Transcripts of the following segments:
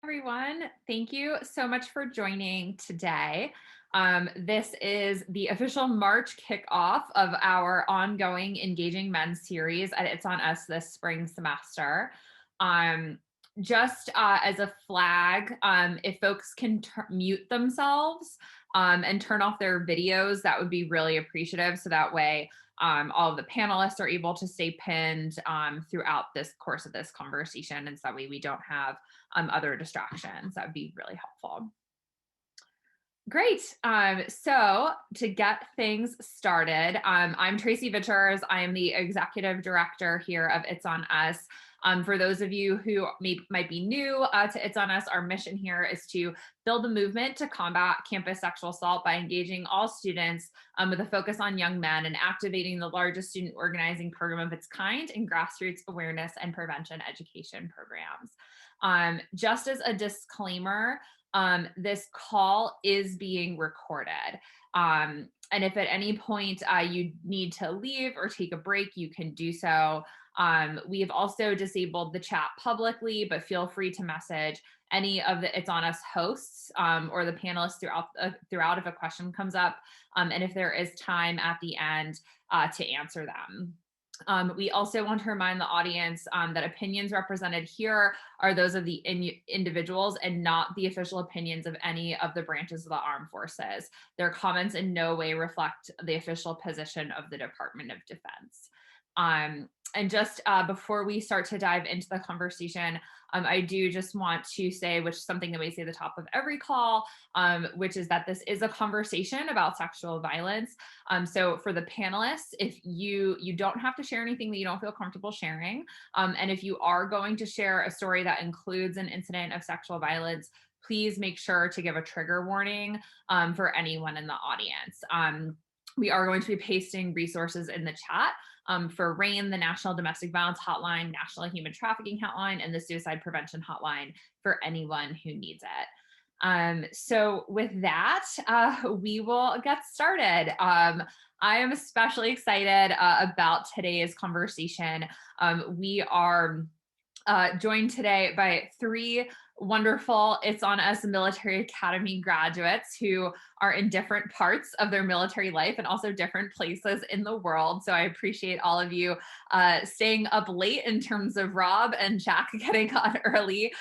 Everyone. Thank you so much for joining today. This is the official March kickoff of our ongoing Engaging Men series at It's On Us this spring semester. Just as a flag, if folks can mute themselves and turn off their videos, that would be really appreciative. So that way all of the panelists are able to stay pinned throughout this course of this conversation. And so that way we don't have other distractions. That would be really helpful. Great. So to get things started, I'm Tracey Vitchers. I am the executive director here of It's On Us. For those of you who might be new to It's On Us, our mission here is to build a movement to combat campus sexual assault by engaging all students with a focus on young men and activating the largest student organizing program of its kind in grassroots awareness and prevention education programs. Just as a disclaimer, this call is being recorded. And if at any point you need to leave or take a break, you can do so. We have also disabled the chat publicly, but feel free to message any of the It's On Us hosts or the panelists throughout if a question comes up, and if there is time at the end to answer them. We also want to remind the audience that opinions represented here are those of the individuals and not the official opinions of any of the branches of the armed forces. Their comments in no way reflect the official position of the Department of Defense. And just before we start to dive into the conversation, I do just want to say, which is something that we say at the top of every call, which is that this is a conversation about sexual violence. So for the panelists, if you don't have to share anything that you don't feel comfortable sharing, and if you are going to share a story that includes an incident of sexual violence, please make sure to give a trigger warning for anyone in the audience. We are going to be pasting resources in the chat for RAIN, the National Domestic Violence Hotline, National Human Trafficking Hotline, and the Suicide Prevention Hotline for anyone who needs it. So with that, we will get started. I am especially excited about today's conversation. We are joined today by three wonderful It's On Us Military Academy graduates who are in different parts of their military life and also different places in the world. So I appreciate all of you staying up late in terms of Rob and Jack getting on early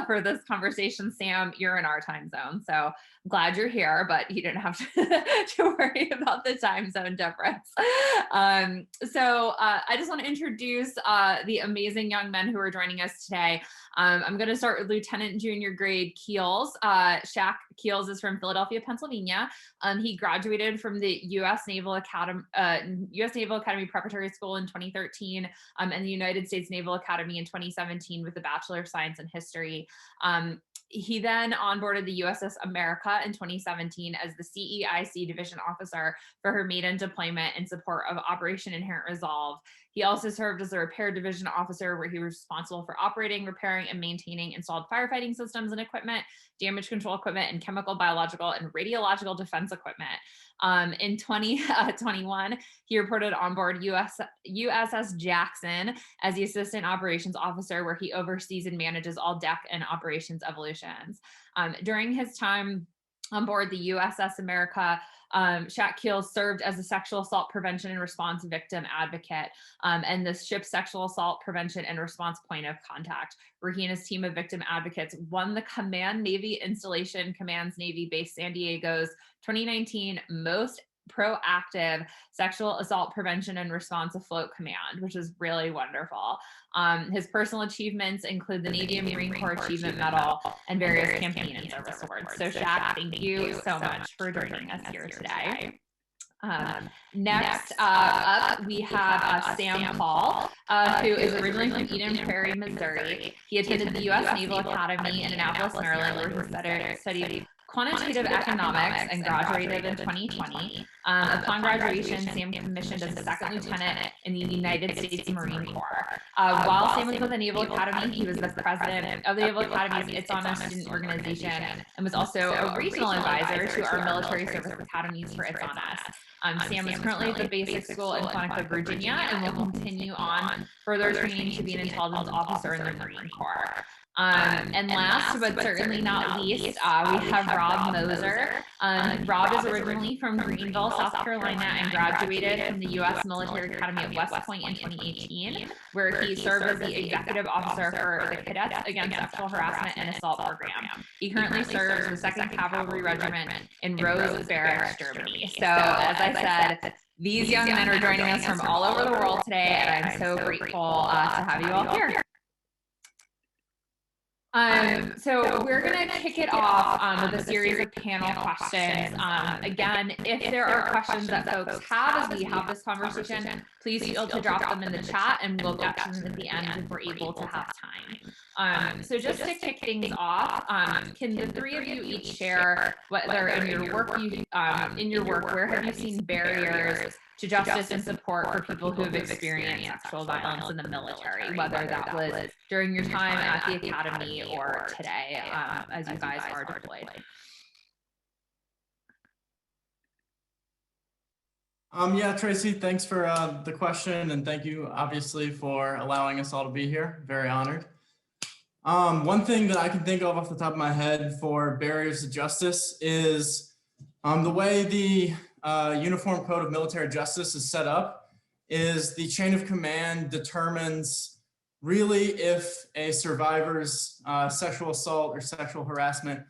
for this conversation. Sam, you're in our time zone, so I'm glad you're here, but you didn't have to worry about the time zone difference. So I just want to introduce the amazing young men who are joining us today. I'm going to start with Lieutenant Junior Grade Keels. Shaq Keels is from Philadelphia, Pennsylvania. He graduated from the U.S. Naval Academy Preparatory School in 2013 and the United States Naval Academy in 2017 with a Bachelor of Science in History. He then onboarded the USS America in 2017 as the CEIC Division Officer for her maiden deployment in support of Operation Inherent Resolve. He also served as a Repair Division Officer where he was responsible for operating, repairing, and maintaining installed firefighting systems and equipment, damage control equipment, and chemical, biological, and radiological defense equipment. In 2021, he reported on board USS Jackson as the Assistant Operations Officer, where he oversees and manages all deck and operations evolutions. During his time on board the USS America, Shaq Keels served as a sexual assault prevention and response victim advocate and the ship's sexual assault prevention and response point of contact, where he and his team of victim advocates won the Command Navy Installation Command's Navy Base San Diego's 2019 Most Proactive Sexual Assault Prevention and Response Afloat Command, which is really wonderful. His personal achievements include the Navy and Marine Corps Achievement Medal and various campaign and service awards. So Shaq, thank you so much for joining us here today. Next up, we have Sam Pahl, who is originally from Eden Prairie, Missouri. He attended the U.S. Naval Academy in Annapolis, Maryland, where he studied quantitative economics and graduated in 2020. Upon graduation, Sam commissioned as a second lieutenant in the United States Marine Corps. While Sam was with the Naval Academy, he was the president of the Naval Academy's It's On Us student organization and was also a regional advisor to our military service academies for It's On Us. Sam is currently at the basic school in Quantico, Virginia, and will continue on further training to be an intelligence officer in the Marine Corps. And last but certainly not least, we have Rob Moser. Rob is originally from Greenville, South Carolina, and graduated from the U.S. Military Academy at West Point in 2018, where he served as the executive officer for the Cadets Against Sexual Harassment and Assault program. He currently serves the 2nd Cavalry Regiment in Rose Barracks, Germany. So, as I said, these young men are joining us from all over the world today, and I'm so grateful to have you all here. So we're going to kick it off with a series of panel questions. Again, if there are questions that folks have as we have this conversation, please feel to drop them in the chat and we'll get to them at the end if we're able to have time. So just to kick things off, can the three of you each share whether in your work, where have you seen barriers to justice and support for people who have experienced sexual violence in the military, whether that was during your time at the Academy or today as you guys are deployed? Yeah, Tracey, thanks for the question, and thank you obviously for allowing us all to be here. Very honored. One thing that I can think of off the top of my head for barriers to justice is the way the Uniform Code of Military Justice is set up is the chain of command determines really if a survivor's sexual assault or sexual harassment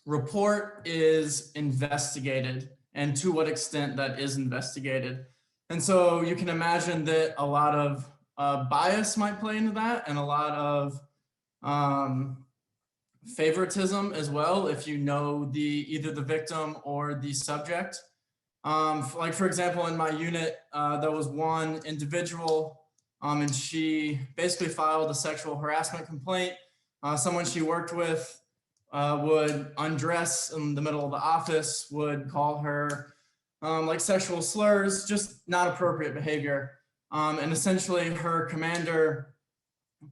report is investigated and to what extent that is investigated. And so you can imagine that a lot of bias might play into that and a lot of favoritism as well if you know either the victim or the subject. Like for example, in my unit, there was one individual and she basically filed a sexual harassment complaint. Someone she worked with would undress in the middle of the office, would call her like sexual slurs, just not appropriate behavior. And essentially her commander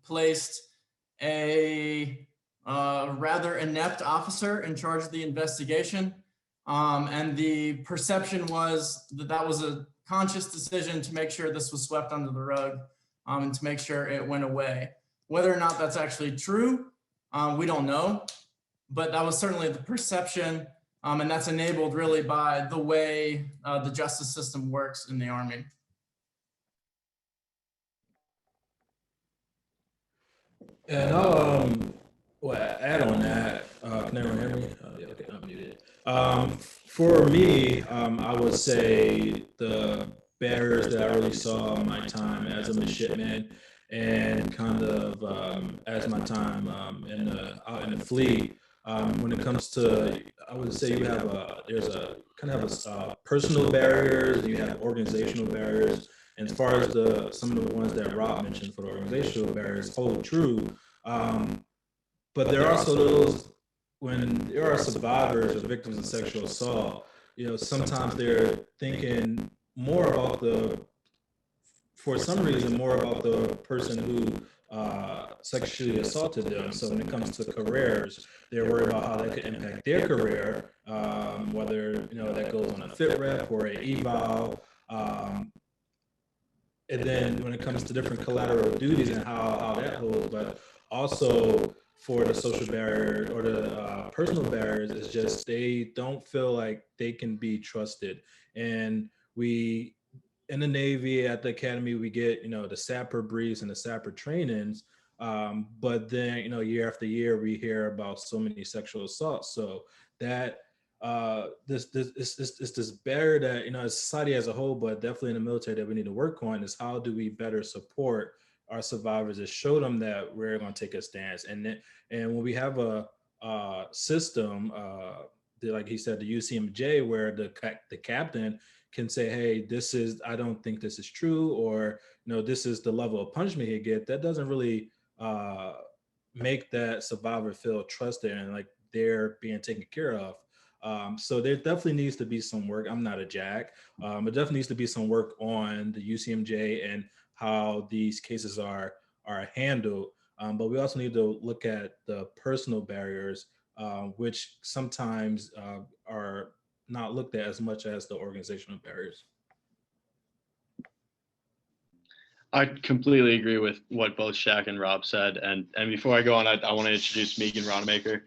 placed a rather inept officer in charge of the investigation. And the perception was that that was a conscious decision to make sure this was swept under the rug and to make sure it went away. Whether or not that's actually true, we don't know, but that was certainly the perception, and that's enabled really by the way the justice system works in the Army. And I'll add on that. Can everyone hear me? Yeah, okay, I'm muted. For me, I would say the barriers that I really saw in my time as a midshipman and kind of as my time out in the fleet. When it comes to, I would say you have there's a kind of a personal barriers, you have organizational barriers. And as far as some of the ones that Rob mentioned for the organizational barriers hold true, but there are also those when there are survivors or victims of sexual assault. You know, sometimes they're thinking more about for some reason, more about the person who sexually assaulted them. So when it comes to careers, they're worried about how that could impact their career, whether that goes on a fit rep or an eval. And then when it comes to different collateral duties and how that holds, but also for the social barrier or the personal barriers, is just they don't feel like they can be trusted. And we, in the Navy at the Academy, we get, the sapper briefs and the sapper trainings. But then, year after year, we hear about so many sexual assaults. So that this barrier that as society as a whole, but definitely in the military that we need to work on is how do we better support our survivors and show them that we're going to take a stance. And when we have a system, like he said, the UCMJ, where the captain can say, hey, I don't think this is true, or this is the level of punishment he get. That doesn't really make that survivor feel trusted and like they're being taken care of. So there definitely needs to be some work. I'm not a JAG, but definitely needs to be some work on the UCMJ and how these cases are handled. But we also need to look at the personal barriers, which sometimes are not looked at as much as the organizational barriers. I completely agree with what both Shaq and Rob said. And before I go on, I want to introduce Megan Ronemaker.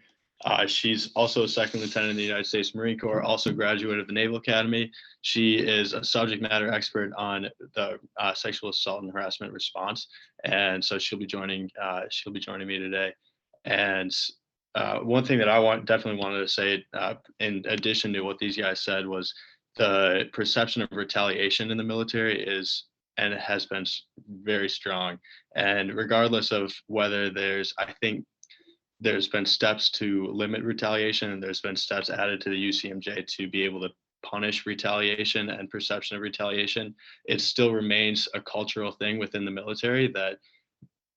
She's also a second lieutenant in the United States Marine Corps, also graduate of the Naval Academy. She is a subject matter expert on the sexual assault and harassment response, and so she'll be joining me today. And one thing that I definitely wanted to say, in addition to what these guys said, was the perception of retaliation in the military is and it has been very strong. And regardless of whether I think there's been steps to limit retaliation, and there's been steps added to the UCMJ to be able to punish retaliation and perception of retaliation. It still remains a cultural thing within the military that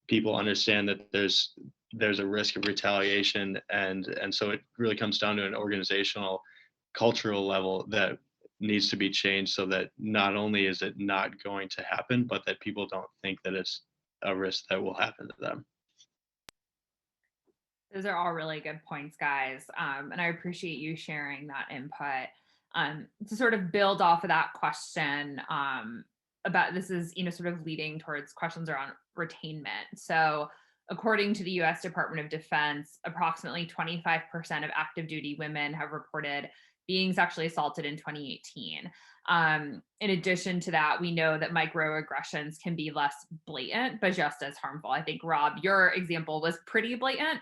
people understand that there's a risk of retaliation, and so it really comes down to an organizational, cultural level that needs to be changed so that not only is it not going to happen, but that people don't think that it's a risk that will happen to them. Those are all really good points, guys. And I appreciate you sharing that input. To sort of build off of that question, about this is, sort of leading towards questions around retainment. So according to the US Department of Defense, approximately 25% of active duty women have reported being sexually assaulted in 2018. In addition to that, we know that microaggressions can be less blatant, but just as harmful. I think, Rob, your example was pretty blatant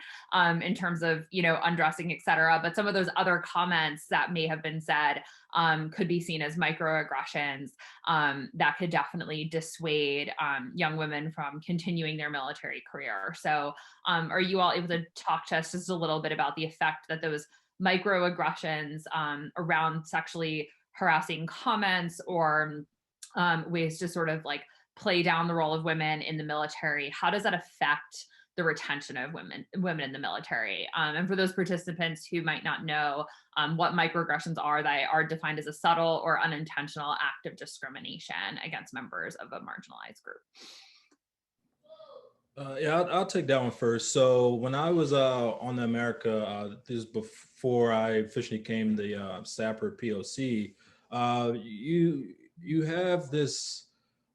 in terms of, undressing, et cetera. But some of those other comments that may have been said could be seen as microaggressions that could definitely dissuade young women from continuing their military career. So are you all able to talk to us just a little bit about the effect that those microaggressions around sexually harassing comments or ways to sort of like play down the role of women in the military, how does that affect the retention of women in the military? And for those participants who might not know what microaggressions are, they are defined as a subtle or unintentional act of discrimination against members of a marginalized group. Yeah, I'll take that one first. So when I was on the America, this is before I officially came the Sapper POC. You have this.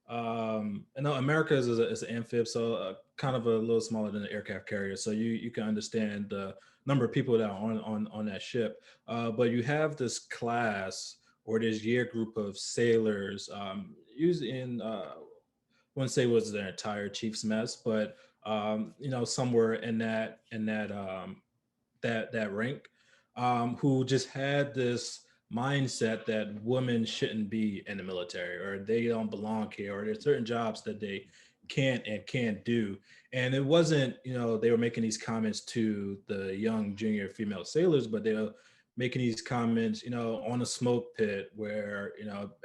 America is an amphib, so kind of a little smaller than an aircraft carrier. So you can understand the number of people that are on that ship. But you have this class or this year group of sailors, usually in wouldn't say it was their entire chief's mess, but somewhere in that rank, who just had this mindset that women shouldn't be in the military or they don't belong here, or there's certain jobs that they can't do. And it wasn't, they were making these comments to the young junior female sailors, but they were making these comments, on a smoke pit where,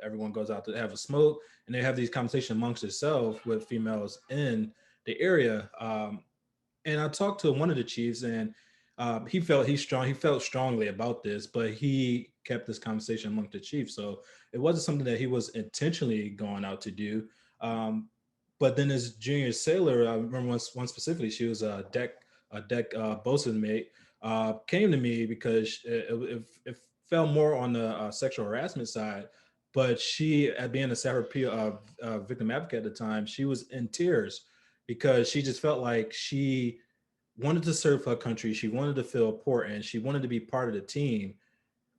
everyone goes out to have a smoke, and they have these conversations amongst themselves with females in the area. And I talked to one of the chiefs, and he felt strongly about this, but he kept this conversation among the chiefs. So it wasn't something that he was intentionally going out to do. But then this junior sailor, I remember one specifically, she was a deck bosun mate, came to me because it fell more on the sexual harassment side. But she, at being a Sapper victim advocate at the time, she was in tears because she just felt like she wanted to serve her country. She wanted to feel important. She wanted to be part of the team,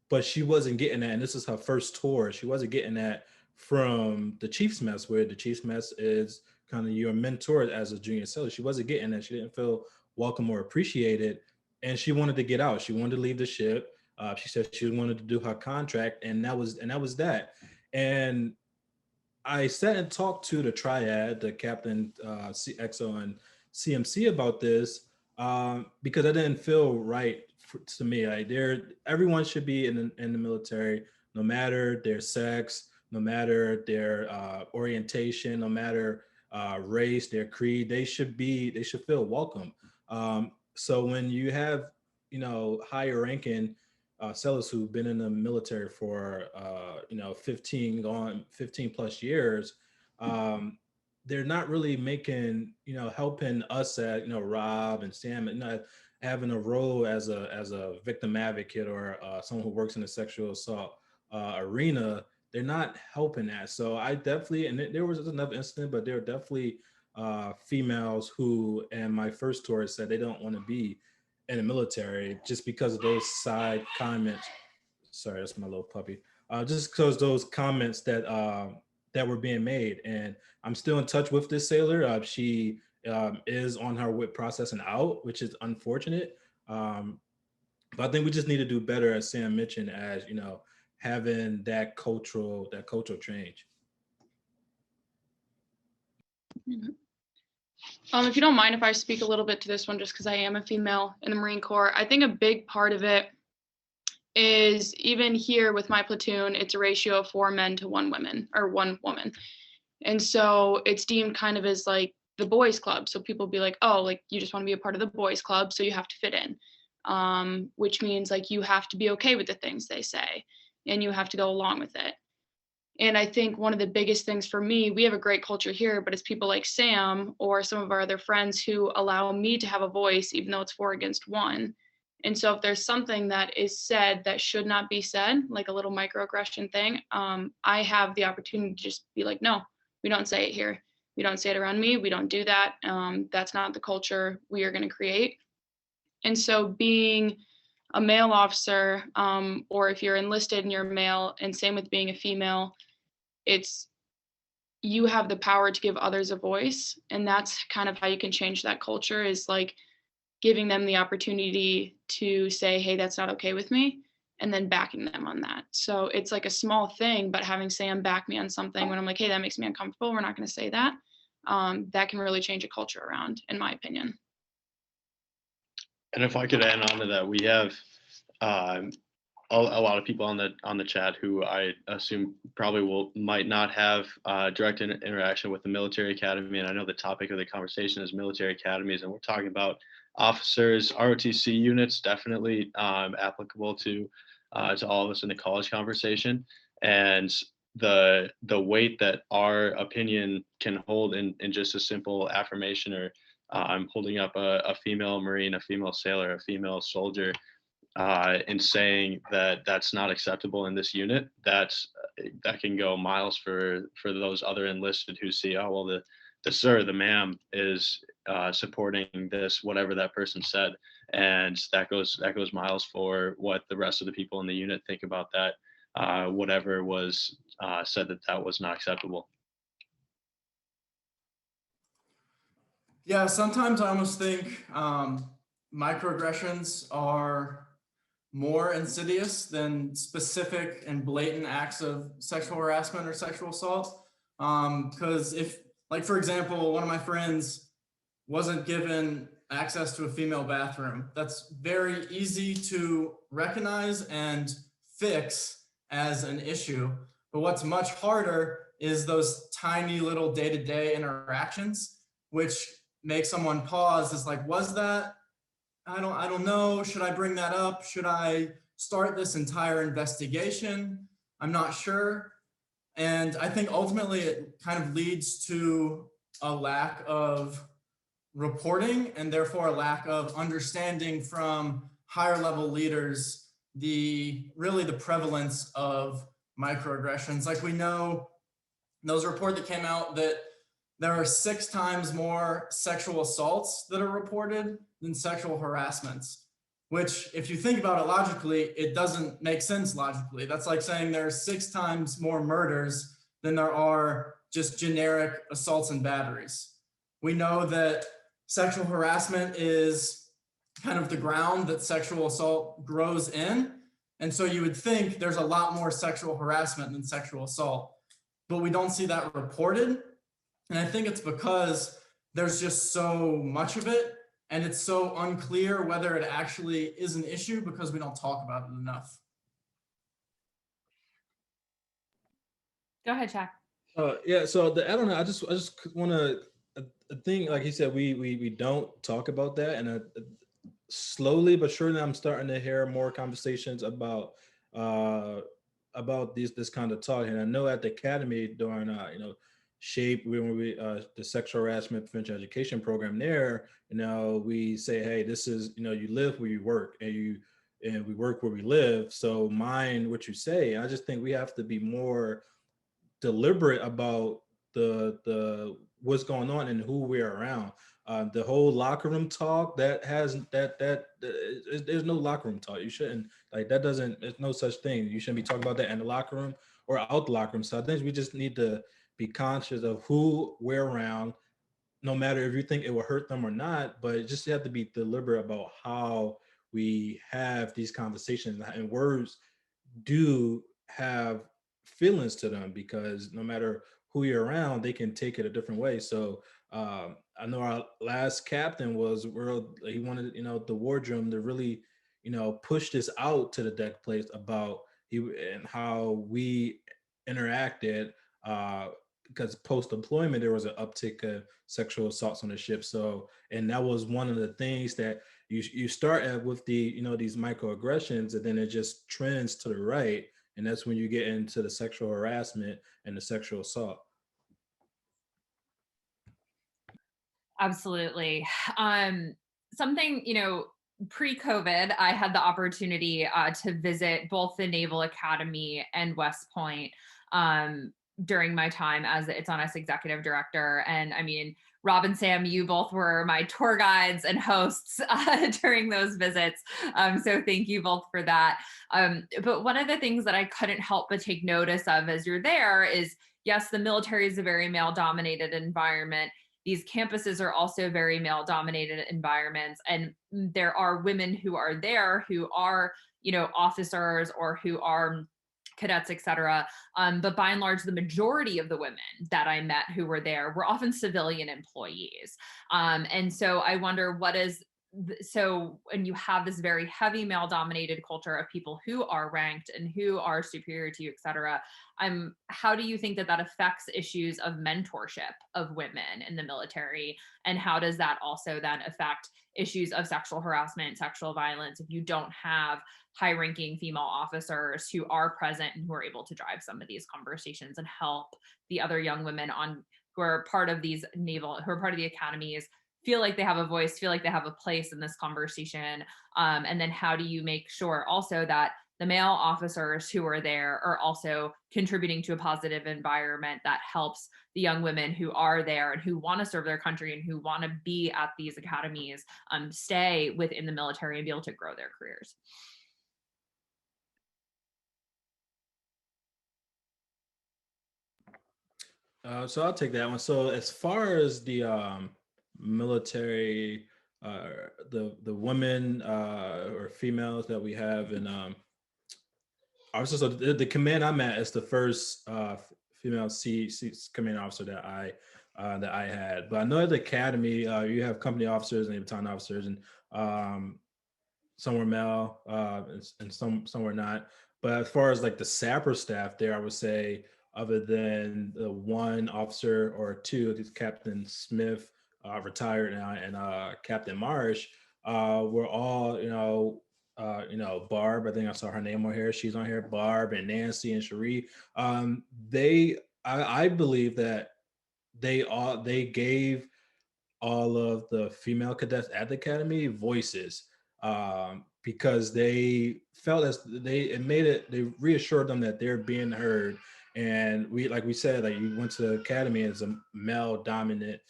but she wasn't getting that. And this is her first tour. She wasn't getting that from the Chiefs Mess, where the Chiefs Mess is kind of your mentor as a junior sailor. She wasn't getting that. She didn't feel welcome or appreciated. And she wanted to get out. She wanted to leave the ship. She said she wanted to do her contract, and that was that. And I sat and talked to the triad, the captain, XO, and CMC about this because I didn't feel right to me. Like everyone should be in the military, no matter their sex, no matter their orientation, no matter race, their creed. They should feel welcome. So when you have higher ranking sailors who've been in the military for 15 plus years, they're not really making helping us at Rob and Sam, having a role as a victim advocate or someone who works in the sexual assault arena. they're not helping that. So I definitely, and there was another incident, but there are definitely females who, and my first tour said they don't want to be in the military just because of those side comments. Sorry, that's my little puppy. Just because those comments that were being made, and I'm still in touch with this sailor. She is on her WIP process and out, which is unfortunate. But I think we just need to do better, as Sam mentioned, as having that cultural change. If you don't mind if I speak a little bit to this one, just because I am a female in the Marine Corps, I think a big part of it is, even here with my platoon, it's a ratio of 4 men to 1 woman. And so it's deemed kind of as like the boys club. So people be like, oh, like you just want to be a part of the boys club, so you have to fit in. Which means like you have to be okay with the things they say and you have to go along with it. And I think one of the biggest things for me, we have a great culture here, but it's people like Sam or some of our other friends who allow me to have a voice, even though it's 4 against 1. And so if there's something that is said that should not be said, like a little microaggression thing, I have the opportunity to just be like, no, we don't say it here. We don't say it around me. We don't do that. That's not the culture we are going to create. And so being a male officer, or if you're enlisted and you're male, and same with being a female, you have the power to give others a voice. And that's kind of how you can change that culture, is like giving them the opportunity to say, hey, that's not okay with me, and then backing them on that. So it's like a small thing, but having Sam back me on something when I'm like, hey, that makes me uncomfortable, we're not going to say that, that can really change a culture around, in my opinion. And if I could add on to that, we have a lot of people on the chat who I assume probably might not have direct interaction with the military academy. And I know the topic of the conversation is military academies, and we're talking about officers, ROTC units, definitely applicable to all of us in the college conversation. And the weight that our opinion can hold in just a simple affirmation, or I'm holding up a female Marine, a female sailor, a female soldier, and saying that that's not acceptable in this unit, that can go miles for those other enlisted who see, oh, well, the sir, the ma'am is supporting this, whatever that person said. And that goes miles for what the rest of the people in the unit think about that, whatever was said that was not acceptable. Yeah, sometimes I almost think microaggressions are more insidious than specific and blatant acts of sexual harassment or sexual assault. Because if, like, for example, one of my friends wasn't given access to a female bathroom, that's very easy to recognize and fix as an issue. But what's much harder is those tiny little day-to-day interactions, which make someone pause. Is like, was that, I don't know, should I bring that up? Should I start this entire investigation? I'm not sure. And I think ultimately it kind of leads to a lack of reporting, and therefore a lack of understanding from higher level leaders, the prevalence of microaggressions. Like, we know those report that came out that there are 6 times more sexual assaults that are reported than sexual harassments, which, if you think about it logically, it doesn't make sense logically. That's like saying there are 6 times more murders than there are just generic assaults and batteries. We know that sexual harassment is kind of the ground that sexual assault grows in. And so you would think there's a lot more sexual harassment than sexual assault, but we don't see that reported. And I think it's because there's just so much of it, and it's so unclear whether it actually is an issue because we don't talk about it enough. Go ahead, Shaq. Yeah, so I don't know. I just want to, a thing, like he said, we don't talk about that, and slowly but surely I'm starting to hear more conversations about this kind of talk. And I know at the academy during shape, when we the sexual harassment prevention education program there, we say, hey, this is, you live where you work, and and we work where we live. So mind what you say. I just think we have to be more deliberate about the what's going on and who we're around. The whole locker room talk that has there's no locker room talk. You shouldn't like that. Doesn't There's no such thing. You shouldn't be talking about that in the locker room or out the locker room. So I think we just need to be conscious of who we're around, no matter if you think it will hurt them or not. But just you have to be deliberate about how we have these conversations, and words do have feelings to them, because no matter who you're around, they can take it a different way. So I know our last captain was world. He wanted, the wardroom to really, push this out to the deck place about he and how we interacted. Because post deployment, there was an uptick of sexual assaults on the ship. So, and that was one of the things that you start at with the these microaggressions, and then it just trends to the right, and that's when you get into the sexual harassment and the sexual assault. Absolutely. Something, pre-COVID, I had the opportunity to visit both the Naval Academy and West Point during my time as It's On Us executive director. And I mean, Rob and Sam, you both were my tour guides and hosts during those visits. So thank you both for that. But one of the things that I couldn't help but take notice of as you're there is, yes, the military is a very male-dominated environment. These campuses are also very male-dominated environments, and there are women who are there who are, officers or who are cadets, et cetera. But by and large, the majority of the women that I met who were there were often civilian employees. And so I wonder so when you have this very heavy male dominated culture of people who are ranked and who are superior to you, et cetera, how do you think that affects issues of mentorship of women in the military? And how does that also then affect issues of sexual harassment, sexual violence, if you don't have high ranking female officers who are present and who are able to drive some of these conversations and help the other young women who are part of these who are part of the academies feel like they have a voice, feel like they have a place in this conversation? And then how do you make sure also that the male officers who are there are also contributing to a positive environment that helps the young women who are there and who want to serve their country and who want to be at these academies stay within the military and be able to grow their careers? So I'll take that one. So as far as the military, the women or females that we have in officers, so the command I'm at is the first female C command officer that I had. But I know at the academy you have company officers and battalion officers, and some were male and some were not. But as far as like the sapper staff there, I would say, other than the one officer or two, Captain Smith, retired now, and Captain Marsh, we're all, Barb, I think I saw her name on here. She's on here. Barb and Nancy and Cherie. I believe that they gave all of the female cadets at the academy voices, because they felt they reassured them that they're being heard. And like we said, like you went to the academy as a male dominant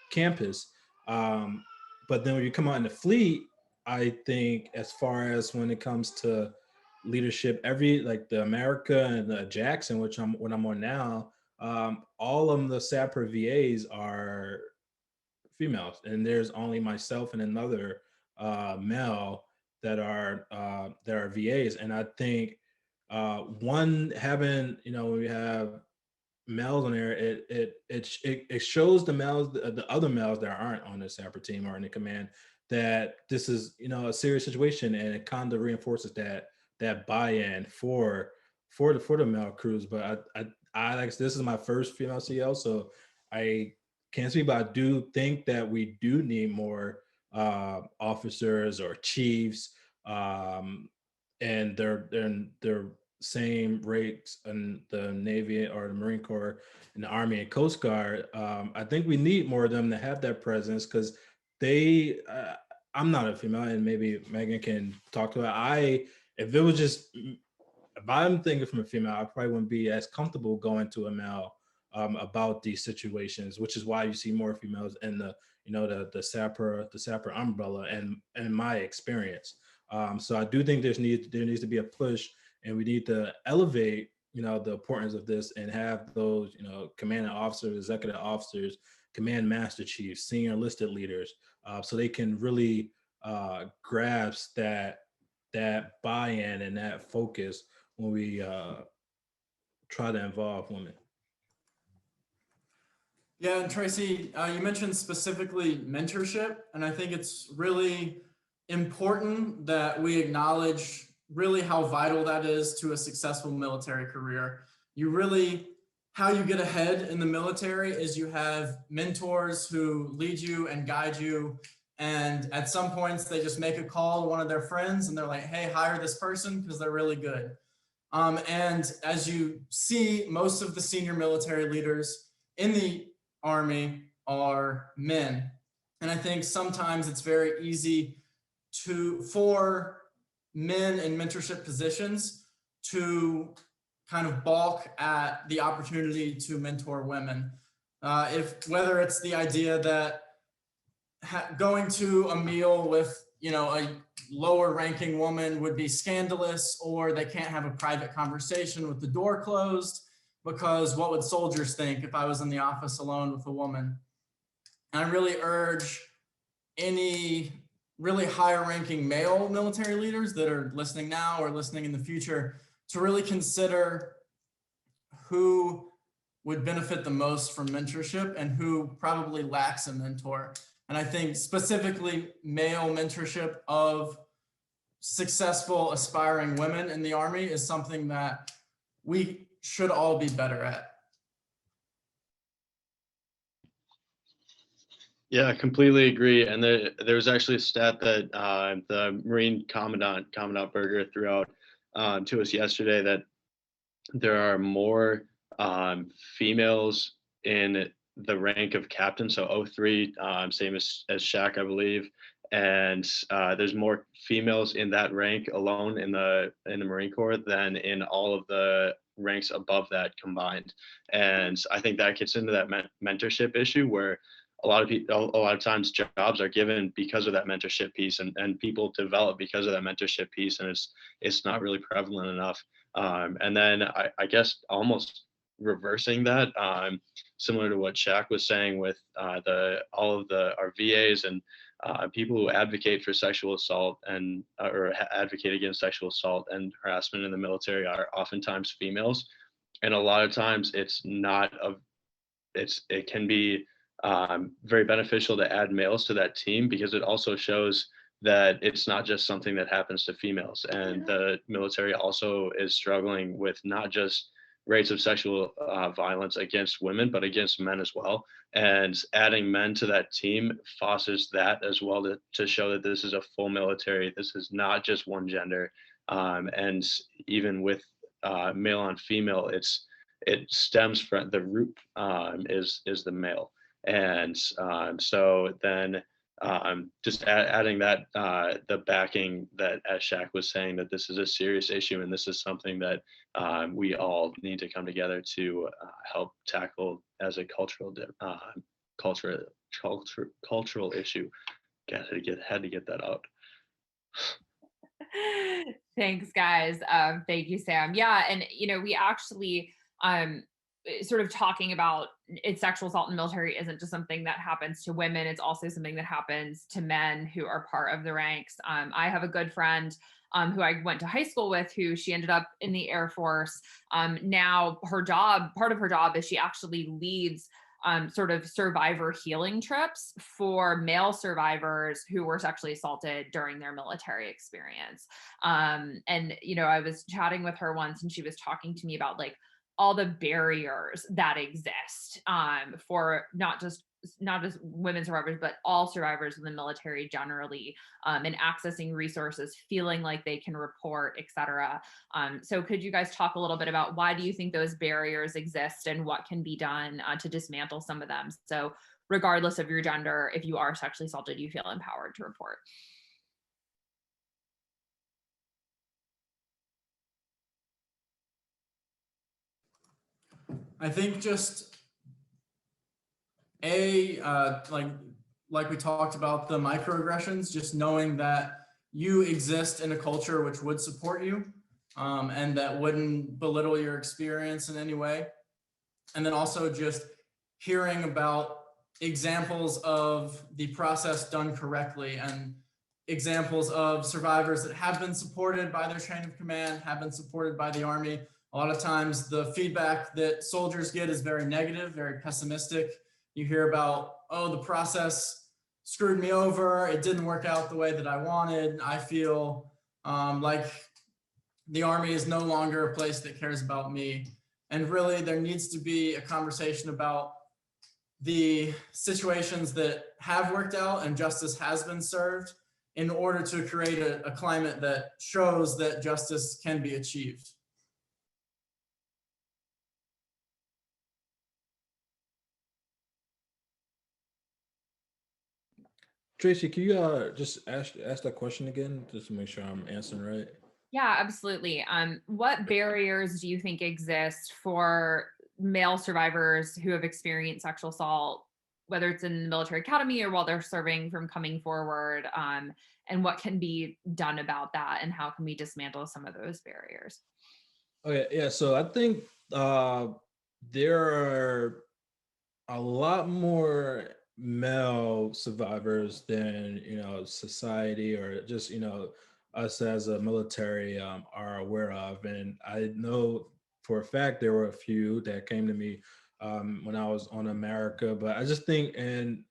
campus. But then when you come out in the fleet, I think as far as when it comes to leadership, like the America and the Jackson, what I'm on now, all of the sapper VAs are females, and there's only myself and another male that are VAs. And I think one having, when we have males on there, it shows the males, the other males that aren't on the sapper team or in the command, that this is a serious situation, and it kind of reinforces that buy-in for the male crews. But I like, this is my first female CL, so I can't speak, but I do think that we do need more officers or chiefs, and they're same rates in the Navy or the Marine Corps and the Army and Coast Guard. I think we need more of them to have that presence, because they I'm not a female, and maybe Megan can talk to it. If I'm thinking from a female, I probably wouldn't be as comfortable going to a male about these situations, which is why you see more females in the sapper umbrella, and in my experience. So I do think there needs to be a push, and we need to elevate the importance of this and have those commanding officers, executive officers, command master chiefs, senior enlisted leaders, so they can really grasp that buy-in and that focus when we try to involve women. Yeah, and Tracey, you mentioned specifically mentorship, and I think it's really important that we acknowledge really how vital that is to a successful military career. How you get ahead in the military is you have mentors who lead you and guide you, and at some points they just make a call to one of their friends and they're like, hey, hire this person because they're really good. And as you see, most of the senior military leaders in the Army are men. And I think sometimes it's very easy for men in mentorship positions to kind of balk at the opportunity to mentor women. Whether it's the idea that going to a meal with a lower ranking woman would be scandalous, or they can't have a private conversation with the door closed because what would soldiers think if I was in the office alone with a woman? And I really urge any really higher ranking male military leaders that are listening now or listening in the future to really consider who would benefit the most from mentorship and who probably lacks a mentor. And I think specifically male mentorship of successful aspiring women in the Army is something that we should all be better at. Yeah, I completely agree. And there was actually a stat that the Marine Commandant Berger threw out to us yesterday, that there are more females in the rank of captain, so 03, same as Shaq, I believe, and there's more females in that rank alone in the Marine Corps than in all of the ranks above that combined. And I think that gets into that mentorship issue, where a lot of times jobs are given because of that mentorship piece, and people develop because of that mentorship piece, and it's not really prevalent enough. And then I guess almost reversing that, similar to what Shaq was saying with all of our VAs and people who advocate for sexual assault or advocate against sexual assault and harassment in the military are oftentimes females, and a lot of times it can be very beneficial to add males to that team, because it also shows that it's not just something that happens to females, and the military also is struggling with not just rates of sexual violence against women, but against men as well. And adding men to that team fosters that as well, to show that this is a full military. This is not just one gender. And even with male on female, it stems from the root is the male. And so then just adding that the backing that, as Shaq was saying, that this is a serious issue, and this is something that we all need to come together to help tackle as a cultural issue. Had to get that out. Thanks, guys. Thank you, Sam. Yeah, and we actually sort of talking about sexual assault in the military isn't just something that happens to women. It's also something that happens to men who are part of the ranks. I have a good friend who I went to high school with, who she ended up in the Air Force. Now part of her job is she actually leads sort of survivor healing trips for male survivors who were sexually assaulted during their military experience. And I was chatting with her once, and she was talking to me about like all the barriers that exist for not just women survivors, but all survivors in the military generally, and accessing resources, feeling like they can report, etc. So could you guys talk a little bit about why do you think those barriers exist and what can be done to dismantle some of them? So regardless of your gender, if you are sexually assaulted, you feel empowered to report. I think just like we talked about the microaggressions, just knowing that you exist in a culture which would support you, and that wouldn't belittle your experience in any way. And then also just hearing about examples of the process done correctly and examples of survivors that have been supported by their chain of command, have been supported by the Army. A lot of times the feedback that soldiers get is very negative, very pessimistic. You hear about, oh, the process screwed me over. It didn't work out the way that I wanted. I feel like the Army is no longer a place that cares about me. And really, there needs to be a conversation about the situations that have worked out and justice has been served in order to create a climate that shows that justice can be achieved. Tracey, can you just ask that question again, just to make sure I'm answering right? Yeah, absolutely. What barriers do you think exist for male survivors who have experienced sexual assault, whether it's in the military academy or while they're serving, from coming forward? And what can be done about that? And how can we dismantle some of those barriers? Okay, yeah. So I think there are a lot more male survivors than society or just us as a military are aware of, and I know for a fact there were a few that came to me when I was on America, but I just think, and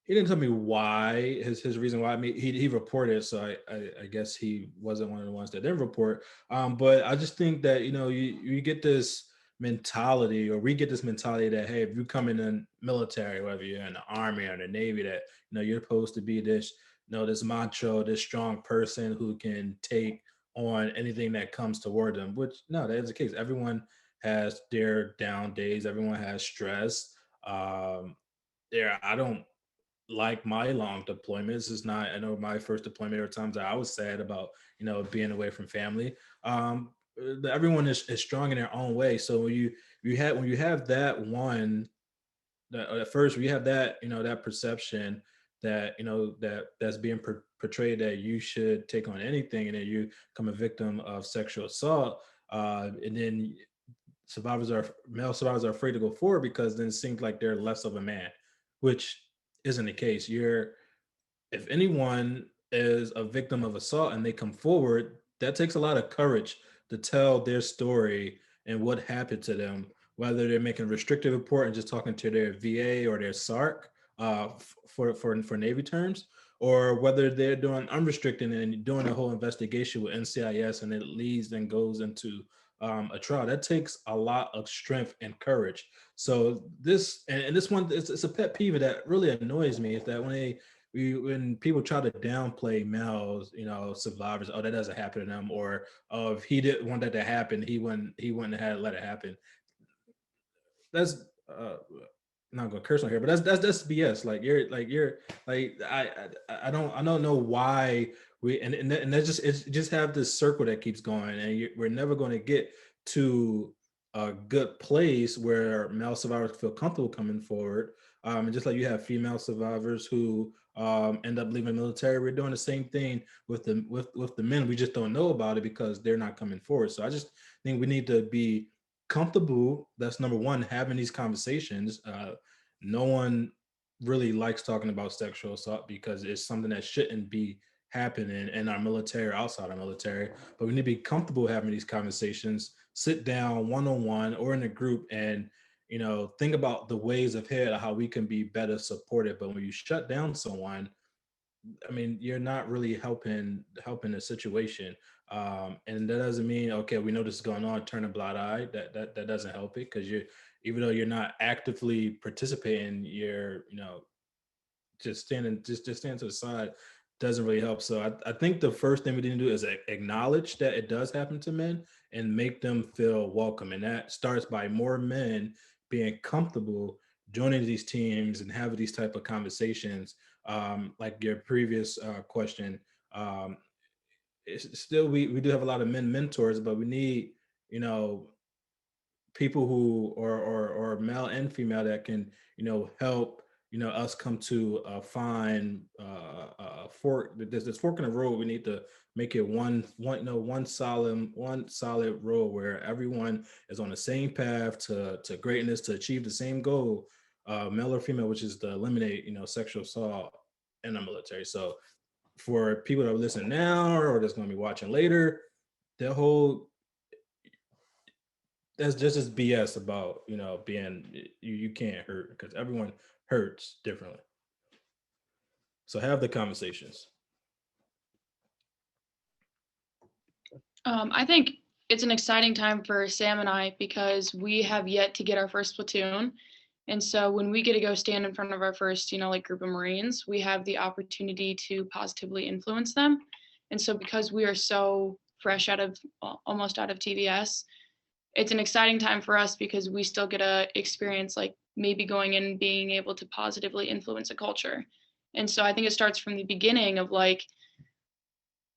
he didn't tell me why, his reason why. I mean, he reported, so I guess he wasn't one of the ones that didn't report. But I just think that you get this mentality, or we get this mentality that, hey, if you come in the military, whether you're in the Army or the Navy, that you're supposed to be this this macho, this strong person who can take on anything that comes toward them. Which, no, that is the case. Everyone has their down days. Everyone has stress. I don't like my long deployments. It's not, I know my first deployment, there were times that I was sad about, being away from family. Everyone is strong in their own way. So when you have that one, that at first we have that, that perception that, that's being portrayed, that you should take on anything, and then you become a victim of sexual assault. And then male survivors are afraid to go forward because then it seems like they're less of a man, which isn't the case. If anyone is a victim of assault and they come forward, that takes a lot of courage to tell their story and what happened to them, whether they're making a restricted report and just talking to their VA or their SARC for Navy terms, or whether they're doing unrestricted and doing a whole investigation with NCIS, and it leads and goes into a trial. That takes a lot of strength and courage. So this one, it's a pet peeve that really annoys me, is that when people try to downplay males, survivors, oh, that doesn't happen to them, or oh, if he didn't want that to happen, he wouldn't have let it happen. That's not gonna curse on here, but that's BS. I don't know why it just have this circle that keeps going, and we're never going to get to a good place where male survivors feel comfortable coming forward. And just like you have female survivors who end up leaving the military, we're doing the same thing with the men. We just don't know about it because they're not coming forward. So I just think we need to be comfortable. That's number one, having these conversations. No one really likes talking about sexual assault because it's something that shouldn't be happening in our military or outside our military, but we need to be comfortable having these conversations, sit down one-on-one or in a group, and think about the ways ahead of how we can be better supported. But when you shut down someone, I mean, you're not really helping the situation. And that doesn't mean, okay, we know this is going on, turn a blind eye. That doesn't help it, because even though you're not actively participating, you're just standing to the side doesn't really help. So I think the first thing we need to do is acknowledge that it does happen to men and make them feel welcome, and that starts by more men being comfortable joining these teams and having these type of conversations, like your previous question, it's still, we do have a lot of men mentors, but we need, you know, people who or male and female that can, you know, help, you know, us come to a fine fork. There's this fork in the road. We need to make it one you know, one solid road where everyone is on the same path to greatness, to achieve the same goal, male or female, which is to eliminate, you know, sexual assault in the military. So for people that are listening now or that's going to be watching later, the whole, that's just as BS about, you know, being, you can't hurt, because everyone hurts differently. So have the conversations. I think it's an exciting time for Sam and I because we have yet to get our first platoon. And so when we get to go stand in front of our first, you know, like group of Marines, we have the opportunity to positively influence them. And so because we are so fresh out of, almost out of TVS, it's an exciting time for us because we still get to experience like maybe going in and being able to positively influence a culture. And so I think it starts from the beginning of like,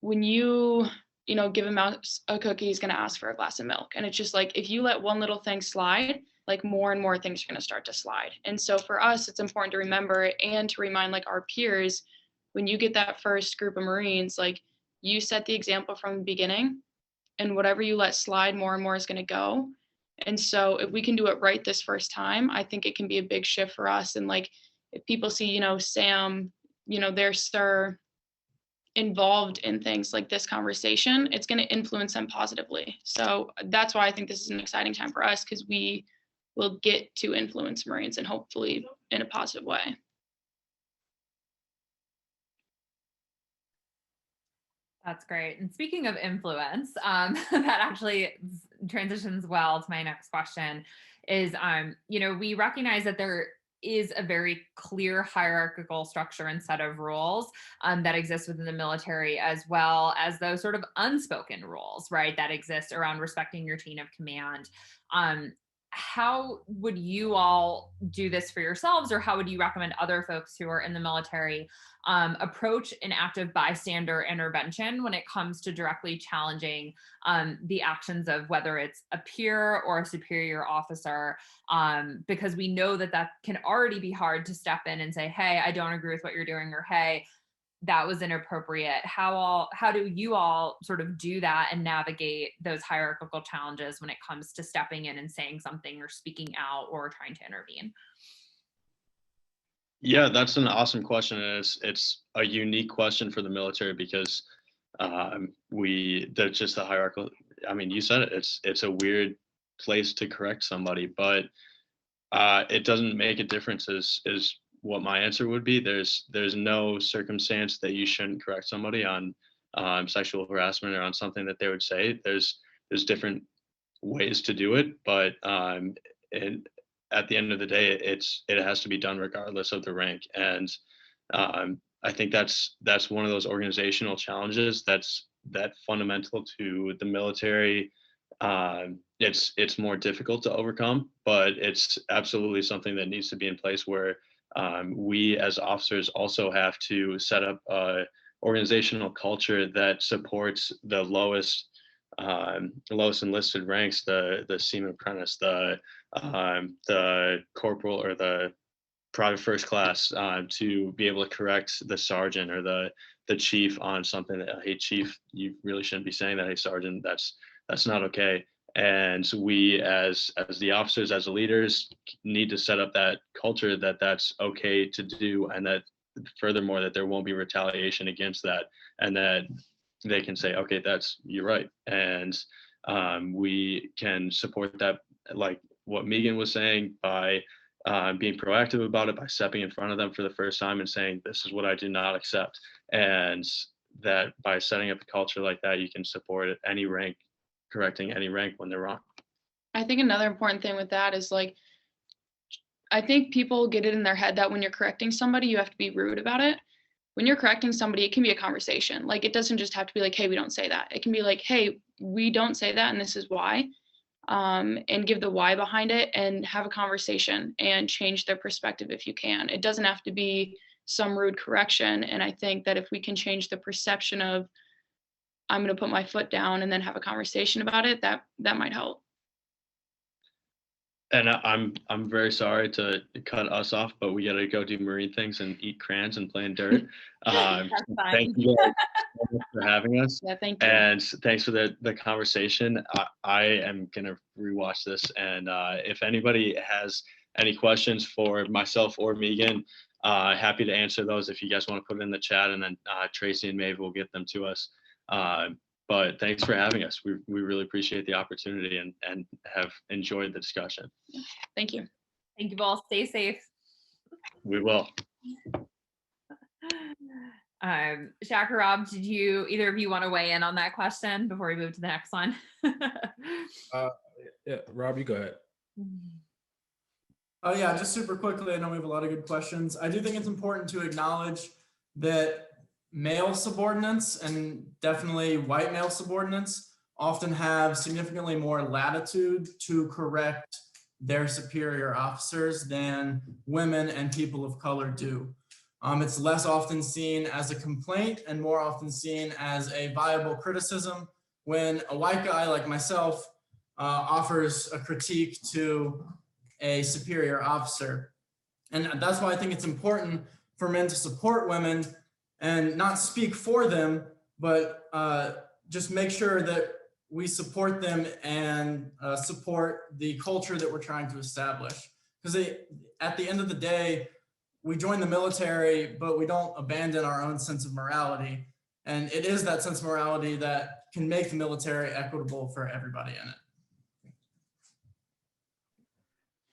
when you know, give a mouse a cookie, he's going to ask for a glass of milk. And it's just like, if you let one little thing slide, like more and more things are going to start to slide. And so for us, it's important to remember and to remind like our peers, when you get that first group of Marines, like you set the example from the beginning, and whatever you let slide, more and more is going to go. And so if we can do it right this first time, I think it can be a big shift for us. And like, if people see, you know, Sam, you know, their sir involved in things like this conversation, it's going to influence them positively. So that's why I think this is an exciting time for us, because we will get to influence Marines and hopefully in a positive way. That's great. And speaking of influence, that actually transitions well to my next question is, you know, we recognize that there is a very clear hierarchical structure and set of rules that exist within the military, as well as those sort of unspoken rules, right, that exist around respecting your chain of command. How would you all do this for yourselves, or how would you recommend other folks who are in the military approach an active bystander intervention when it comes to directly challenging the actions of whether it's a peer or a superior officer? Because we know that that can already be hard to step in and say, hey, I don't agree with what you're doing, or hey, that was inappropriate. How do you all sort of do that and navigate those hierarchical challenges when it comes to stepping in and saying something or speaking out or trying to intervene? Yeah, that's an awesome question. And it's a unique question for the military because that's just the hierarchical. I mean, you said it, it's a weird place to correct somebody, but it doesn't make a difference is what my answer would be. There's no circumstance that you shouldn't correct somebody on sexual harassment or on something that they would say. There's different ways to do it, but at the end of the day, it has to be done regardless of the rank. And I think that's one of those organizational challenges that's fundamental to the military. It's more difficult to overcome, but it's absolutely something that needs to be in place where we as officers also have to set up a organizational culture that supports the lowest enlisted ranks, the seaman apprentice, the corporal or the private first class, to be able to correct the sergeant or the chief on something that, hey chief, you really shouldn't be saying that, hey sergeant, that's not okay. And we as the officers, as the leaders, need to set up that culture that that's okay to do, and that furthermore that there won't be retaliation against that, and that they can say, okay, you're right. And we can support that, like what Megan was saying, by being proactive about it, by stepping in front of them for the first time and saying, this is what I do not accept. And that by setting up a culture like that, you can support at any rank, correcting any rank when they're wrong. I think another important thing with that is like, I think people get it in their head that when you're correcting somebody, you have to be rude about it. When you're correcting somebody, it can be a conversation. Like, it doesn't just have to be like, hey, we don't say that. It can be like, hey, we don't say that, and this is why. and give the why behind it and have a conversation and change their perspective if you can. It doesn't have to be some rude correction. And I think that if we can change the perception of, I'm going to put my foot down and then have a conversation about it, that might help. And I'm very sorry to cut us off, but we got to go do marine things and eat crayons and play in dirt. Thank you guys so much for having us. Yeah, thank you. And thanks for the conversation. I am gonna rewatch this, and if anybody has any questions for myself or Megan, happy to answer those if you guys want to put it in the chat, and then Tracey and Maeve will get them to us. But thanks for having us. We really appreciate the opportunity and have enjoyed the discussion. Thank you. Thank you both. Stay safe. We will. Shaq or Rob, did either of you want to weigh in on that question before we move to the next one? Yeah, Rob, you go ahead. Oh yeah, just super quickly, I know we have a lot of good questions. I do think it's important to acknowledge that male subordinates, and definitely white male subordinates, often have significantly more latitude to correct their superior officers than women and people of color do. It's less often seen as a complaint and more often seen as a viable criticism when a white guy like myself offers a critique to a superior officer. And that's why I think it's important for men to support women and not speak for them, but just make sure that we support them and support the culture that we're trying to establish. Because at the end of the day, we join the military, but we don't abandon our own sense of morality. And it is that sense of morality that can make the military equitable for everybody in it.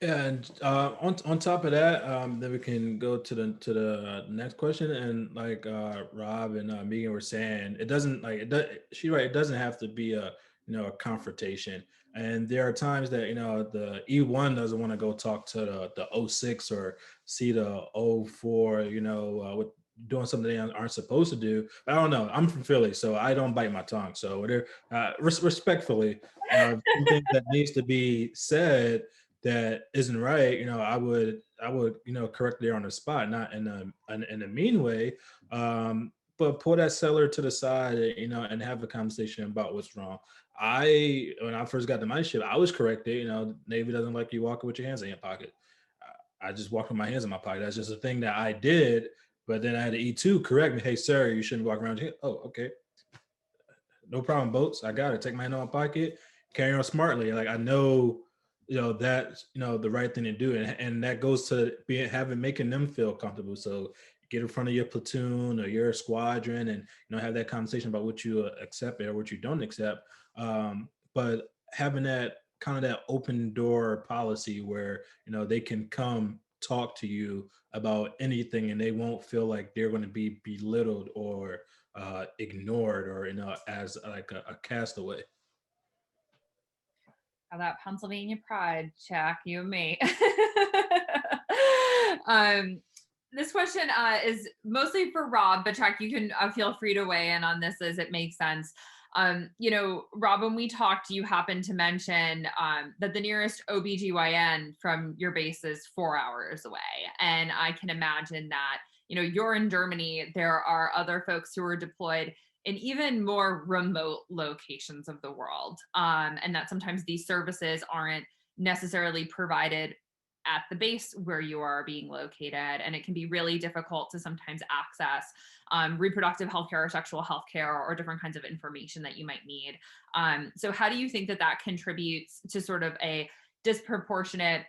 And on top of that, then we can go to the next question. And like Rob and Megan were saying, it doesn't it doesn't have to be a confrontation. And there are times that the E1 doesn't want to go talk to the 06 or see the 04, with doing something they aren't supposed to do. I don't know. I'm from Philly, so I don't bite my tongue. So whatever, respectfully, something that needs to be said that isn't right, I would correct there on the spot, not in a mean way, but pull that seller to the side, and have a conversation about what's wrong. When I first got to my ship, I was corrected. Navy doesn't like you walking with your hands in your pocket. I just walked with my hands in my pocket. That's just a thing that I did. But then I had the E2 correct me. Hey, sir, you shouldn't walk around here. Oh, okay. No problem, boats. I got it. Take my hand in my pocket. Carry on smartly. Like I know. That's the right thing to do, and that goes to making them feel comfortable. So get in front of your platoon or your squadron, and have that conversation about what you accept or what you don't accept. But having that kind of that open door policy where they can come talk to you about anything, and they won't feel like they're going to be belittled or ignored or as like a castaway. That Pennsylvania pride, Shaq, you and me. This question is mostly for Rob, but Shaq, you can feel free to weigh in on this as it makes sense. Rob, when we talked, you happened to mention that the nearest OBGYN from your base is 4 hours away. And I can imagine that, you're in Germany, there are other folks who are deployed in even more remote locations of the world. And that sometimes these services aren't necessarily provided at the base where you are being located. And it can be really difficult to sometimes access reproductive healthcare or sexual healthcare or different kinds of information that you might need. So how do you think that contributes to sort of a disproportionate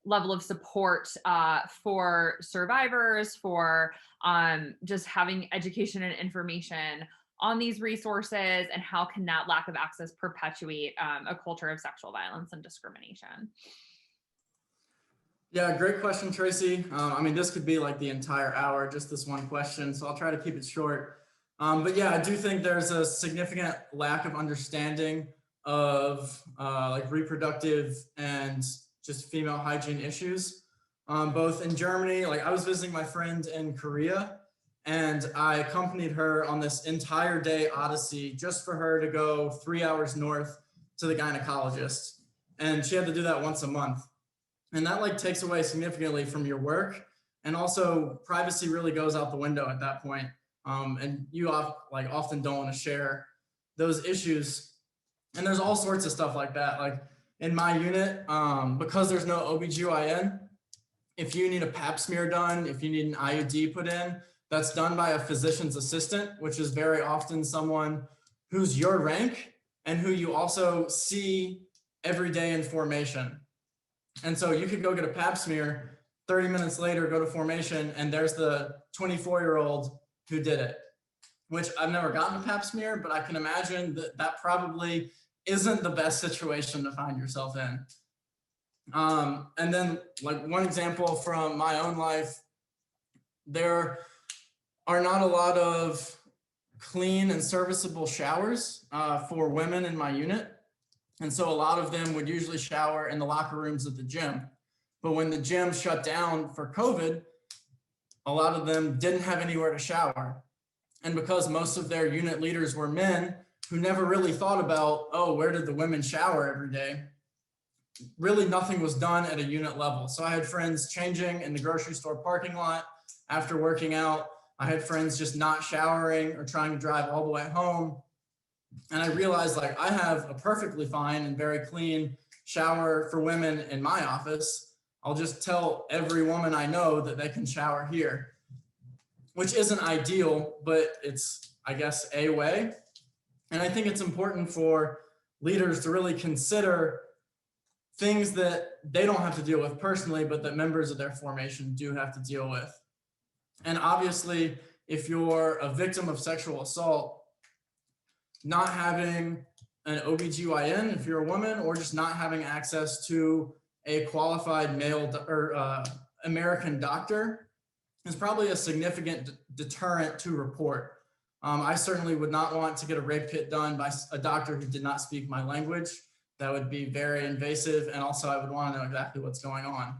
level of support for survivors, for just having education and information on these resources, and how can that lack of access perpetuate a culture of sexual violence and discrimination? Yeah, great question, Tracey. This could be like the entire hour, just this one question, so I'll try to keep it short. But yeah, I do think there's a significant lack of understanding of like reproductive and just female hygiene issues, both in Germany. Like I was visiting my friend in Korea, and I accompanied her on this entire day odyssey just for her to go 3 hours north to the gynecologist, and she had to do that once a month. And that like takes away significantly from your work. And also privacy really goes out the window at that point. And you often don't want to share those issues. And there's all sorts of stuff like that. Like in my unit, because there's no OBGYN, if you need a pap smear done, if you need an IUD put in, that's done by a physician's assistant, which is very often someone who's your rank and who you also see every day in formation. And so you could go get a pap smear, 30 minutes later, go to formation, and there's the 24-year-old who did it, which I've never gotten a pap smear, but I can imagine that that probably isn't the best situation to find yourself in. And then like one example from my own life, there are not a lot of clean and serviceable showers for women in my unit. And so a lot of them would usually shower in the locker rooms of the gym. But when the gym shut down for COVID, a lot of them didn't have anywhere to shower. And because most of their unit leaders were men who never really thought about, oh, where did the women shower every day? Really nothing was done at a unit level. So I had friends changing in the grocery store parking lot after working out. I had friends just not showering or trying to drive all the way home. And I realized like I have a perfectly fine and very clean shower for women in my office. I'll just tell every woman I know that they can shower here, which isn't ideal, but it's, I guess, a way. And I think it's important for leaders to really consider things that they don't have to deal with personally, but that members of their formation do have to deal with. And obviously, if you're a victim of sexual assault, not having an OBGYN if you're a woman, or just not having access to a qualified male or American doctor is probably a significant deterrent to report. I certainly would not want to get a rape kit done by a doctor who did not speak my language. That would be very invasive, and also I would want to know exactly what's going on.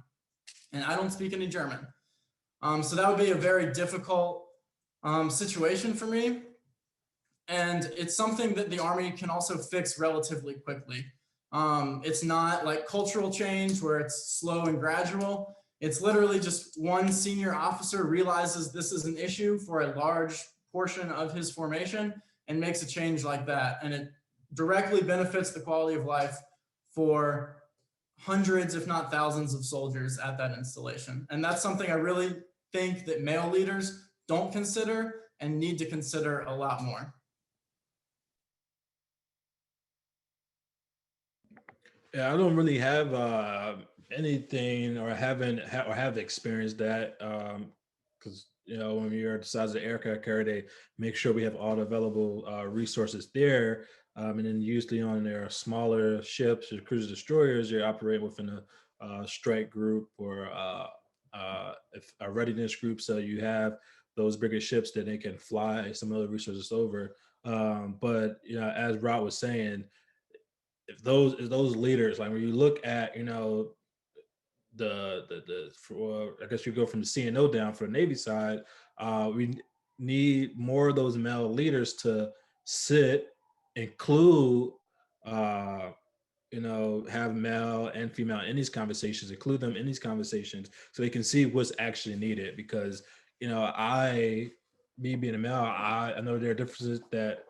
And I don't speak any German. So that would be a very difficult situation for me. And it's something that the Army can also fix relatively quickly. It's not like cultural change where it's slow and gradual. It's literally just one senior officer realizes this is an issue for a large portion of his formation and makes a change like that. And it directly benefits the quality of life for hundreds, if not thousands of soldiers at that installation. And that's something I really think that male leaders don't consider and need to consider a lot more. Yeah, I don't really have anything, or have experienced that, because when you're at the size of the aircraft carrier, they make sure we have all the available resources there. And then usually on their smaller ships or cruiser destroyers, you're operating within a strike group or a readiness group. So you have those bigger ships that they can fly some other resources over. But as Rod was saying, if those leaders, like when you look at I guess you go from the CNO down for the Navy side, we need more of those male leaders to include, have male and female in these conversations, include them in these conversations so they can see what's actually needed. Because, me being a male, I know there are differences that,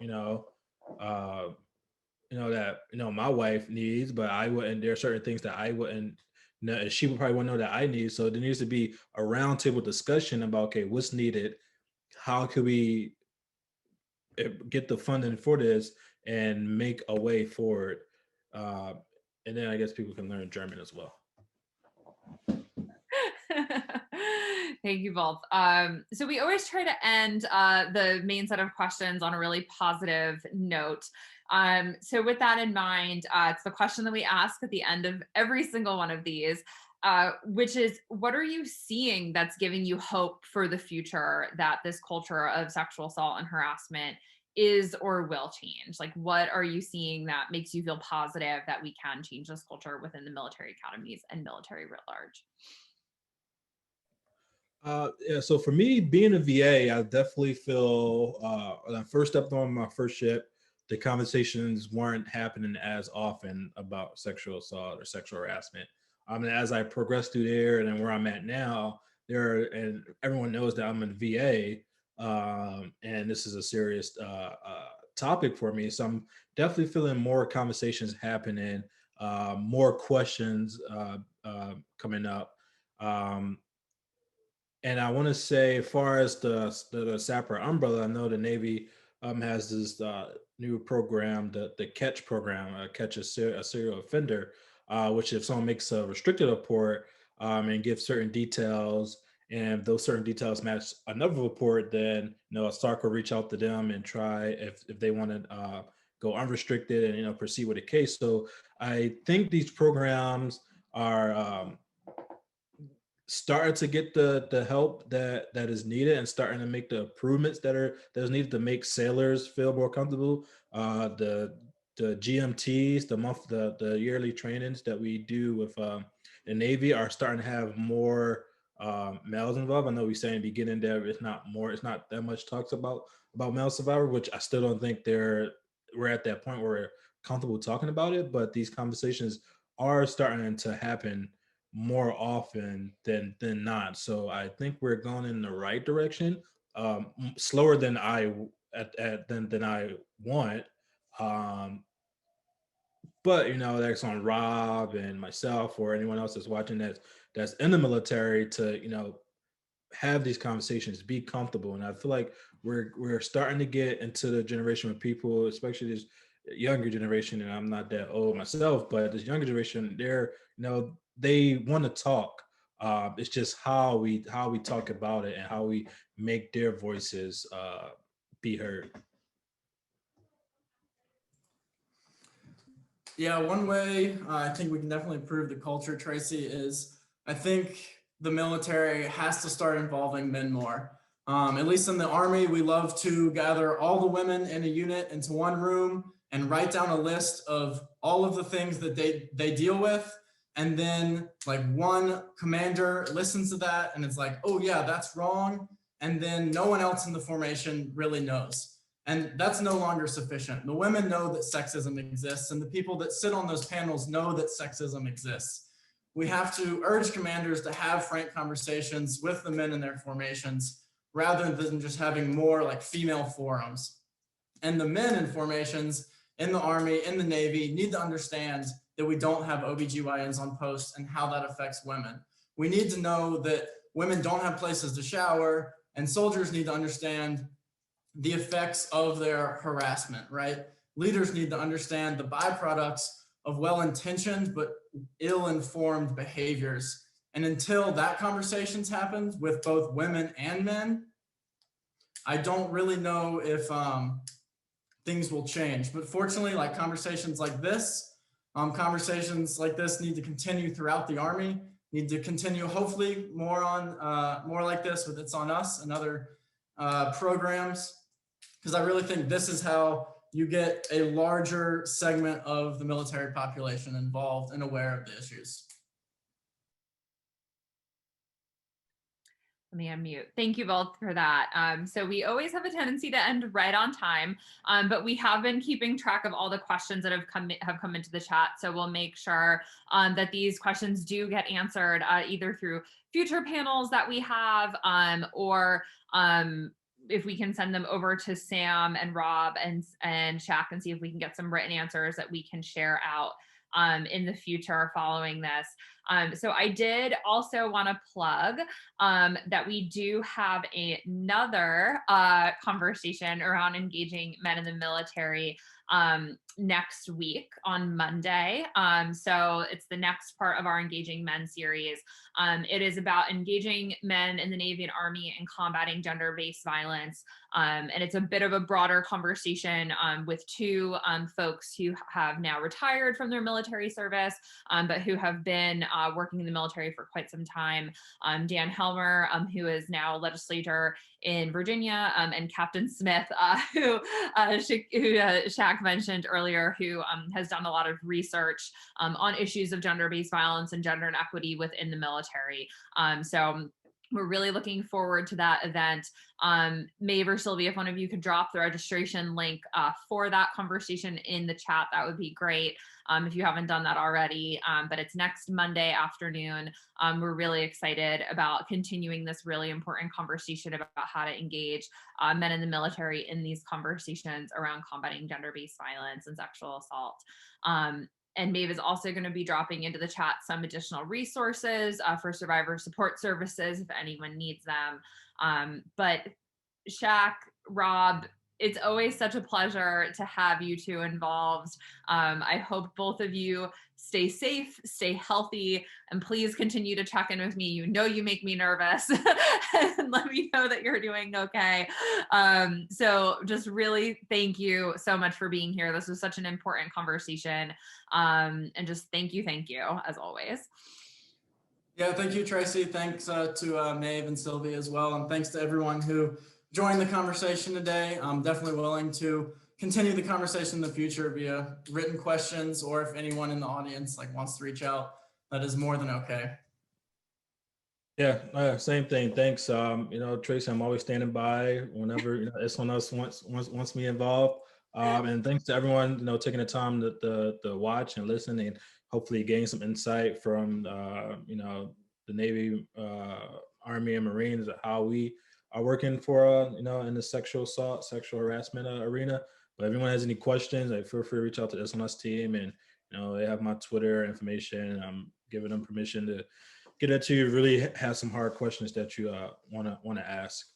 my wife needs, but I wouldn't. There are certain things that I wouldn't know, she would probably wouldn't know that I need. So there needs to be a roundtable discussion about, okay, what's needed, how could we get the funding for this and make a way forward. And then I guess people can learn German as well. Thank you both. So we always try to end the main set of questions on a really positive note. So with that in mind, it's the question that we ask at the end of every single one of these, which is, what are you seeing that's giving you hope for the future that this culture of sexual assault and harassment is or will change? Like, what are you seeing that makes you feel positive that we can change this culture within the military academies and military writ large? Yeah, so for me, being a VA, I definitely feel when I first stepped on my first ship, the conversations weren't happening as often about sexual assault or sexual harassment. I mean, as I progressed through there and then where I'm at now, and everyone knows that I'm in VA, and this is a serious topic for me. So I'm definitely feeling more conversations happening, more questions coming up. And I want to say, as far as the SAPR umbrella, I know the Navy has this new program, the Catch program, Catch a Serial Offender, which if someone makes a restricted report and gives certain details, and if those certain details match another report, then a SARC will reach out to them and try if they want to go unrestricted and proceed with the case. So I think these programs are starting to get the help that is needed and starting to make the improvements that is needed to make sailors feel more comfortable. The GMTs, the yearly trainings that we do with the Navy are starting to have more males involved. I know we say in the beginning that it's not that much talks about male survivor, which I still don't think we're at that point where we're comfortable talking about it, but these conversations are starting to happen more often than not. So I think we're going in the right direction, slower than I than I want. But that's on Rob and myself or anyone else that's watching that's in the military to have these conversations, be comfortable. And I feel like we're starting to get into the generation of people, especially this younger generation, and I'm not that old myself, but this younger generation, they want to talk. It's just how we talk about it and how we make their voices be heard. Yeah, one way I think we can definitely improve the culture, Tracey, is I think the military has to start involving men more. At least in the Army, we love to gather all the women in a unit into one room and write down a list of all of the things that they deal with. And then like one commander listens to that and it's like, oh yeah, that's wrong. And then no one else in the formation really knows. And that's no longer sufficient. The women know that sexism exists, and the people that sit on those panels know that sexism exists. We have to urge commanders to have frank conversations with the men in their formations rather than just having more like female forums. And the men in formations in the Army, in the Navy, need to understand that we don't have OBGYNs on post and how that affects women. We need to know that women don't have places to shower, and soldiers need to understand the effects of their harassment, right? Leaders need to understand the byproducts of well-intentioned but ill-informed behaviors. And until that conversations happens with both women and men, I don't really know if things will change. But fortunately, like conversations like this need to continue throughout the Army, need to continue hopefully more like this with It's On Us and other programs, because I really think this is how you get a larger segment of the military population involved and aware of the issues. Let me unmute. Thank you both for that. So we always have a tendency to end right on time, but we have been keeping track of all the questions that have come into the chat. So we'll make sure that these questions do get answered either through future panels that we have or if we can send them over to Sam and Rob and Shaq and see if we can get some written answers that we can share out in the future following this. So I did also want to plug that we do have another conversation around engaging men in the military next week on Monday. So it's the next part of our Engaging Men series. It is about engaging men in the Navy and Army and combating gender-based violence. And it's a bit of a broader conversation with two folks who have now retired from their military service, but who have been working in the military for quite some time. Dan Helmer, who is now a legislator in Virginia, and Captain Smith, who Shaq mentioned earlier, who has done a lot of research on issues of gender-based violence and gender inequity within the military. So we're really looking forward to that event. Maeve or Sylvia, if one of you could drop the registration link for that conversation in the chat, that would be great if you haven't done that already. But it's next Monday afternoon. We're really excited about continuing this really important conversation about how to engage men in the military in these conversations around combating gender-based violence and sexual assault. And Maeve is also going to be dropping into the chat some additional resources for survivor support services if anyone needs them. But Shaq, Rob, it's always such a pleasure to have you two involved. I hope both of you stay safe, stay healthy, and please continue to check in with me. You know you make me nervous and let me know that you're doing okay. So just really thank you so much for being here. This was such an important conversation. And just thank you as always. Yeah, thank you, Tracey. Thanks to Maeve and Sylvia as well. And thanks to everyone who joined the conversation today. I'm definitely willing to continue the conversation in the future via written questions, or if anyone in the audience wants to reach out, that is more than okay. Yeah, same thing. Thanks. Tracey, I'm always standing by whenever someone else wants me involved. And thanks to everyone, taking the time to watch and listen, and hopefully gain some insight from the Navy, Army, and Marines, how we are working for in the sexual assault, sexual harassment arena. But if anyone has any questions, feel free to reach out to the SLS team, and they have my Twitter information. I'm giving them permission to get at you. Really have some hard questions that you want to ask.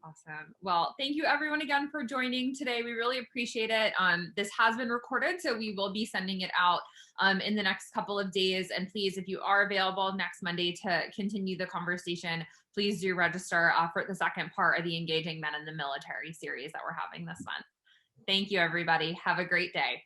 Awesome. Well, thank you everyone again for joining today. We really appreciate it. This has been recorded, so we will be sending it out in the next couple of days. And please, if you are available next Monday to continue the conversation, please do register for the second part of the Engaging Men in the Military series that we're having this month. Thank you, everybody. Have a great day.